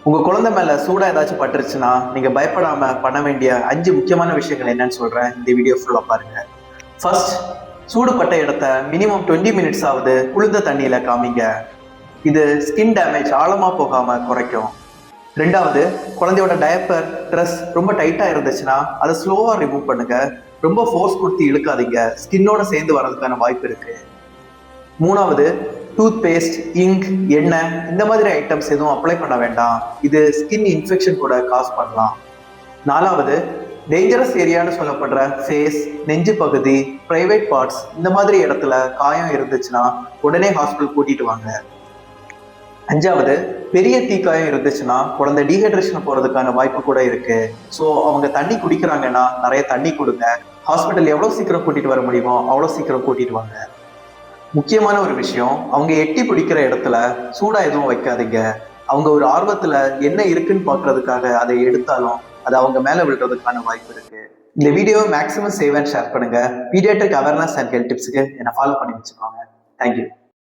உங்க குழந்தை மேல சூடா ஏதாச்சும் பட்டுருச்சுன்னா நீங்க பயப்படாம பண்ண வேண்டிய 5 முக்கியமான விஷயங்கள் என்னன்னு சொல்றேன். இந்த வீடியோ ஃபுல்லா பாருங்க. ஃபர்ஸ்ட், சூடுபட்ட இடத்த மினிமம் 20 மினிட்ஸ் ஆகுது குளிர்ந்த தண்ணியில காமிங்க. இது ஸ்கின் டேமேஜ் ஆழமா போகாம குறைக்கும். ரெண்டாவது, குழந்தையோட டயப்பர் ட்ரெஸ் ரொம்ப டைட்டா இருந்துச்சுன்னா அதை ஸ்லோவா ரிமூவ் பண்ணுங்க. ரொம்ப ஃபோர்ஸ் கொடுத்து இழுக்காதீங்க, ஸ்கின்னோட சேர்ந்து வர்றதுக்கான வாய்ப்பு இருக்கு. மூணாவது, டூத் பேஸ்ட், இங்க், எண்ணெய் இந்த மாதிரி ஐட்டம்ஸ் எதுவும் அப்ளை பண்ண வேண்டாம். இது ஸ்கின் இன்ஃபெக்ஷன் கூட காஸ் பண்ணலாம். நாலாவது, டேஞ்சரஸ் ஏரியான்னு சொல்லப்படுற ஃபேஸ், நெஞ்சு பகுதி, பிரைவேட் பார்ட்ஸ் இந்த மாதிரி இடத்துல காயம் இருந்துச்சுன்னா உடனே ஹாஸ்பிட்டல் கூட்டிட்டு வாங்க. அஞ்சாவது, பெரிய தீக்காயம் இருந்துச்சுன்னா குழந்தை டீஹைட்ரேஷன் போறதுக்கான வாய்ப்பு கூட இருக்கு. ஸோ அவங்க தண்ணி குடிக்கிறாங்கன்னா நிறைய தண்ணி கொடுங்க. ஹாஸ்பிட்டல் எவ்வளோ சீக்கிரம் கூட்டிட்டு வர முடியுமோ அவ்வளோ சீக்கிரம் கூட்டிட்டு வாங்க. முக்கியமான ஒரு விஷயம், அவங்க எட்டி பிடிக்கிற இடத்துல சூடா எதுவும் வைக்காதீங்க. அவங்க ஒரு ஆர்வத்துல என்ன இருக்குன்னு பாக்குறதுக்காக அதை எடுத்தாலும் அது அவங்க மேல விழுறதுக்கான வாய்ப்பு இருக்கு. இந்த video maximum save and share பண்ணுங்க. பீடியாட்ரிக் அவேர்னஸ் அண்ட் ஹெல்த் டிப்ஸுக்கு என்ன ஃபாலோ பண்ணி வச்சுக்கோங்க. தேங்க்யூ.